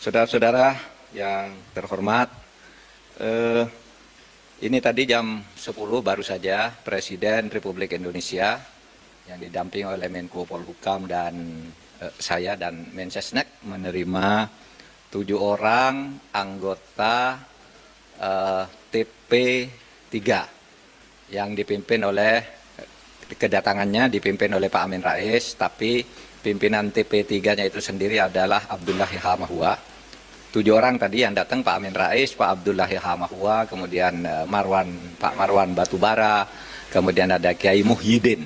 Saudara-saudara yang terhormat, ini tadi jam 10 baru saja Presiden Republik Indonesia yang didampingi oleh Menko Polhukam dan saya dan Mensesnek menerima 7 orang anggota TP3 yang dipimpin oleh kedatangannya dipimpin oleh Pak Amin Rais, tapi pimpinan TP3-nya itu sendiri adalah Abdullah Yahamahua. 7 orang tadi yang datang, Pak Amin Rais, Pak Abdullah Yahamahua, kemudian Pak Marwan Batubara, kemudian ada Kiai Muhyiddin.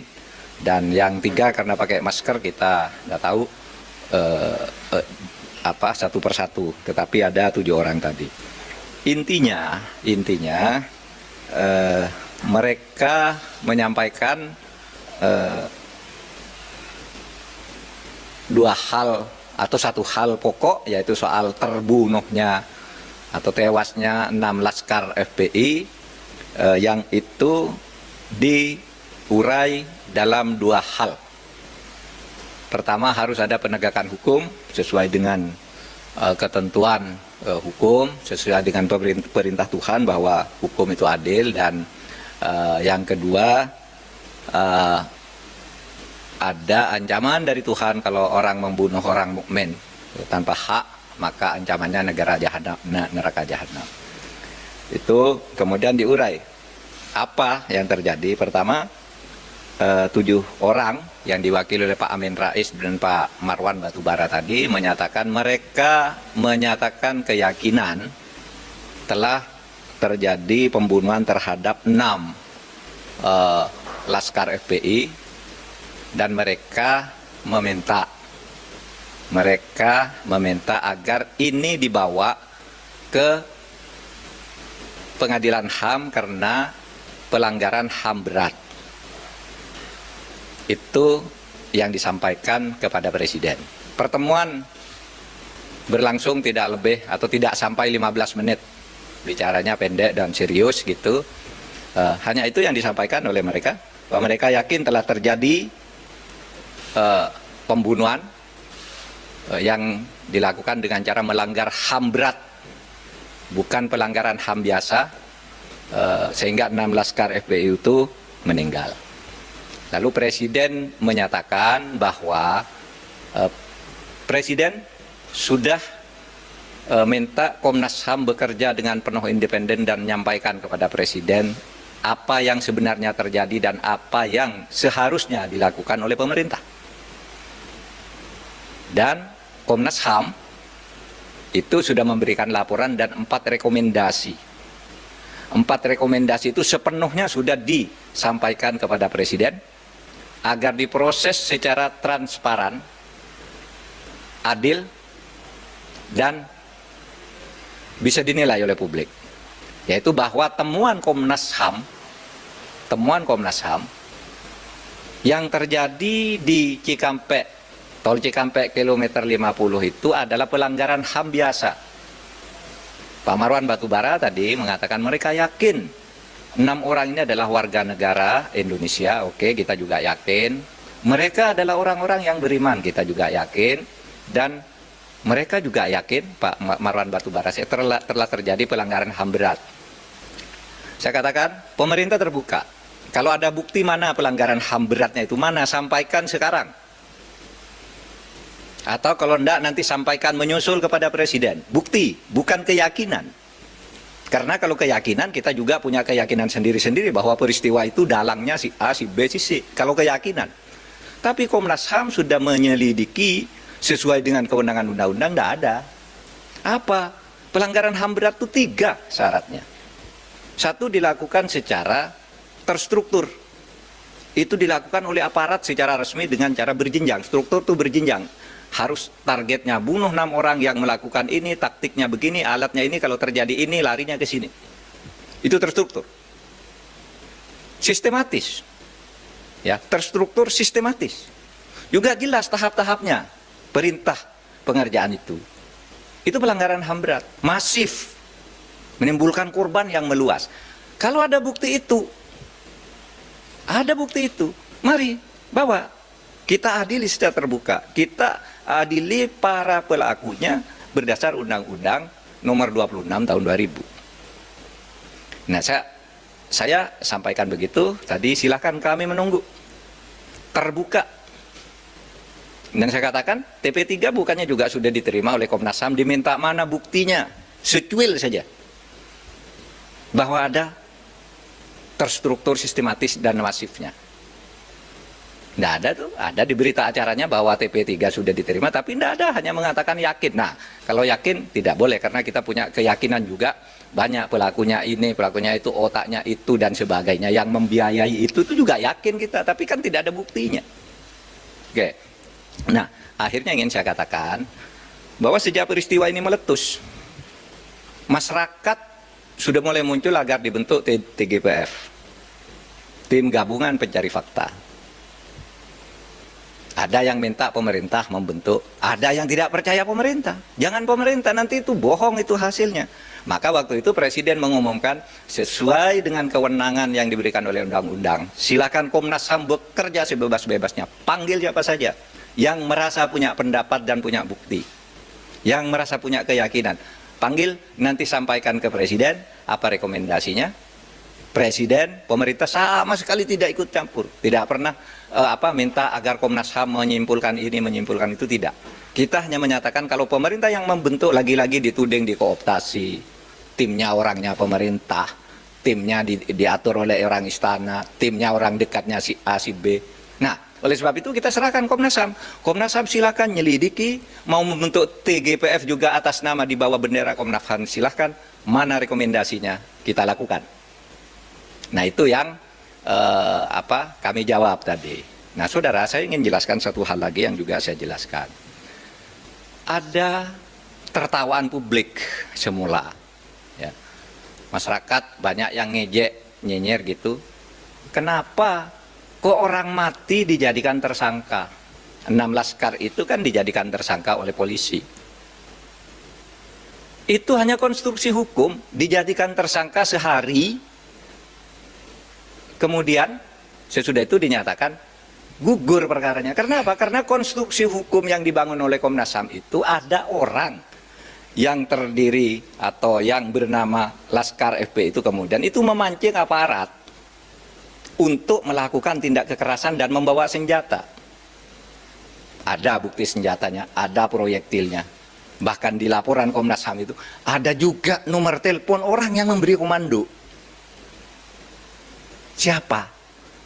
Dan yang 3 karena pakai masker kita nggak tahu satu persatu, tetapi ada 7 orang tadi. Intinya mereka menyampaikan 2 hal atau 1 hal pokok, yaitu soal terbunuhnya atau tewasnya 6 laskar FPI yang itu diurai dalam 2 hal. Pertama, harus ada penegakan hukum sesuai dengan ketentuan hukum, sesuai dengan perintah Tuhan bahwa hukum itu adil, dan yang kedua ada ancaman dari Tuhan kalau orang membunuh orang mukmin tanpa hak, maka ancamannya neraka jahanam. Itu kemudian diurai apa yang terjadi. Pertama, 7 orang yang diwakili oleh Pak Amin Rais dan Pak Marwan Batubara tadi mereka menyatakan keyakinan telah terjadi pembunuhan terhadap 6 laskar FPI, dan mereka meminta agar ini dibawa ke pengadilan HAM karena pelanggaran HAM berat. Itu yang disampaikan kepada Presiden. Pertemuan berlangsung tidak lebih atau tidak sampai 15 menit. Bicaranya pendek dan serius gitu. Hanya itu yang disampaikan oleh mereka, bahwa mereka yakin telah terjadi pembunuhan yang dilakukan dengan cara melanggar HAM berat, bukan pelanggaran HAM biasa, sehingga 6 laskar FPI itu meninggal. Lalu Presiden menyatakan bahwa Presiden sudah minta Komnas HAM bekerja dengan penuh independen dan menyampaikan kepada Presiden apa yang sebenarnya terjadi dan apa yang seharusnya dilakukan oleh pemerintah. Dan Komnas HAM itu sudah memberikan laporan dan 4 rekomendasi. 4 rekomendasi itu sepenuhnya sudah disampaikan kepada Presiden agar diproses secara transparan, adil, dan bisa dinilai oleh publik. Yaitu bahwa temuan Komnas HAM yang terjadi di Cikampek, Tol Cikampek kilometer 50 itu adalah pelanggaran HAM biasa. Pak Marwan Batubara tadi mengatakan mereka yakin 6 orang ini adalah warga negara Indonesia. Oke, kita juga yakin. Mereka adalah orang-orang yang beriman, kita juga yakin. Dan mereka juga yakin, Pak Marwan Batubara, telah terjadi pelanggaran HAM berat. Saya katakan, pemerintah terbuka. Kalau ada bukti mana pelanggaran HAM beratnya itu mana, sampaikan sekarang. Atau kalau enggak, nanti sampaikan menyusul kepada Presiden. Bukti, bukan keyakinan. Karena kalau keyakinan, kita juga punya keyakinan sendiri-sendiri bahwa peristiwa itu dalangnya si A, si B, si C. Kalau keyakinan. Tapi Komnas HAM sudah menyelidiki sesuai dengan kewenangan undang-undang, enggak ada. Apa? Pelanggaran HAM berat itu 3 syaratnya. 1, dilakukan secara terstruktur. Itu dilakukan oleh aparat secara resmi dengan cara berjenjang. Struktur itu berjenjang. Harus targetnya bunuh 6 orang yang melakukan ini, taktiknya begini, alatnya ini, kalau terjadi ini larinya ke sini. Itu terstruktur. Sistematis. Ya, terstruktur sistematis. Juga jelas tahap-tahapnya perintah pengerjaan itu. Itu pelanggaran HAM berat, masif, menimbulkan korban yang meluas. Kalau ada bukti itu, mari bawa. Kita adili secara terbuka, kita adili para pelakunya, berdasar Undang-Undang Nomor 26 Tahun 2000. Nah, saya sampaikan begitu tadi, silakan kami menunggu terbuka. Dan saya katakan TP3 bukannya juga sudah diterima oleh Komnas HAM, diminta mana buktinya, secuil saja bahwa ada terstruktur, sistematis dan masifnya. Tidak ada tuh, ada di berita acaranya bahwa TP3 sudah diterima, tapi tidak ada, hanya mengatakan yakin. Nah, kalau yakin tidak boleh, karena kita punya keyakinan juga banyak pelakunya ini, pelakunya itu, otaknya itu, dan sebagainya. Yang membiayai itu juga yakin kita, tapi kan tidak ada buktinya. Oke, nah akhirnya ingin saya katakan bahwa sejak peristiwa ini meletus, masyarakat sudah mulai muncul agar dibentuk TGPF, Tim Gabungan Pencari Fakta. Ada yang minta pemerintah membentuk, ada yang tidak percaya pemerintah. Jangan pemerintah, nanti itu bohong itu hasilnya. Maka waktu itu Presiden mengumumkan sesuai dengan kewenangan yang diberikan oleh undang-undang, silakan Komnas HAM bekerja sebebas-bebasnya, panggil siapa saja yang merasa punya pendapat dan punya bukti, yang merasa punya keyakinan, panggil, nanti sampaikan ke Presiden apa rekomendasinya. Presiden, pemerintah sama sekali tidak ikut campur, tidak pernah minta agar Komnas HAM menyimpulkan ini, menyimpulkan itu, tidak. Kita hanya menyatakan kalau pemerintah yang membentuk, lagi-lagi dituding dikooptasi, timnya orangnya pemerintah, timnya diatur oleh orang istana, timnya orang dekatnya si A, si B. Nah, oleh sebab itu kita serahkan Komnas HAM. Komnas HAM silakan nyelidiki, mau membentuk TGPF juga atas nama di bawah bendera Komnas HAM, silahkan, mana rekomendasinya kita lakukan. Nah, itu yang kami jawab tadi. Nah, saudara, saya ingin jelaskan satu hal lagi yang juga saya jelaskan. Ada tertawaan publik semula, ya. Masyarakat banyak yang ngejek, nyinyir gitu. Kenapa kok orang mati dijadikan tersangka? 6 laskar itu kan dijadikan tersangka oleh polisi. Itu hanya konstruksi hukum, dijadikan tersangka sehari, kemudian sesudah itu dinyatakan gugur perkaranya. Karena apa? Karena konstruksi hukum yang dibangun oleh Komnas HAM itu ada orang yang terdiri atau yang bernama Laskar FP itu kemudian itu memancing aparat untuk melakukan tindak kekerasan dan membawa senjata. Ada bukti senjatanya, ada proyektilnya. Bahkan di laporan Komnas HAM itu ada juga nomor telepon orang yang memberi komando. Siapa?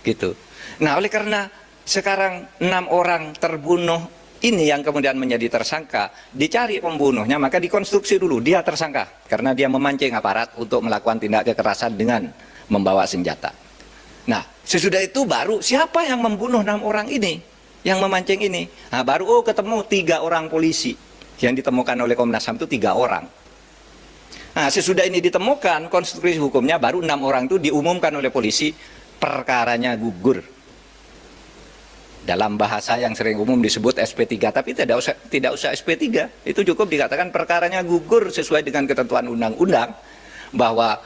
Gitu. Nah, oleh karena sekarang 6 orang terbunuh ini yang kemudian menjadi tersangka, dicari pembunuhnya, maka dikonstruksi dulu dia tersangka karena dia memancing aparat untuk melakukan tindak kekerasan dengan membawa senjata. Nah, sesudah itu baru siapa yang membunuh 6 orang ini, yang memancing ini. Nah, baru ketemu 3 orang polisi yang ditemukan oleh Komnas HAM itu 3 orang. Nah, sesudah ini ditemukan konstruksi hukumnya, baru 6 orang itu diumumkan oleh polisi, perkaranya gugur. Dalam bahasa yang sering umum disebut SP3, tapi tidak usah SP3. Itu cukup dikatakan perkaranya gugur sesuai dengan ketentuan undang-undang bahwa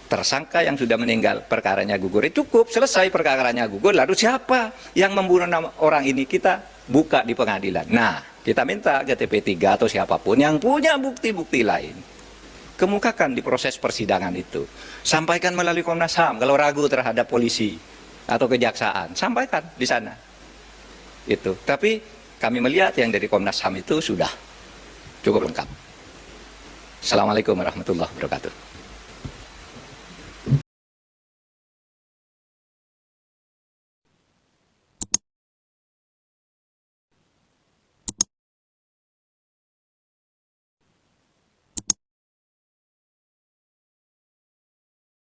tersangka yang sudah meninggal perkaranya gugur. Cukup, selesai perkaranya gugur. Lalu siapa yang membunuh 6 orang ini, kita buka di pengadilan. Nah, kita minta ke TP3 atau siapapun yang punya bukti-bukti lain, kemukakan di proses persidangan itu. Sampaikan melalui Komnas HAM. Kalau ragu terhadap polisi atau kejaksaan, sampaikan di sana. Itu. Tapi kami melihat yang dari Komnas HAM itu sudah cukup lengkap. Assalamualaikum warahmatullahi wabarakatuh.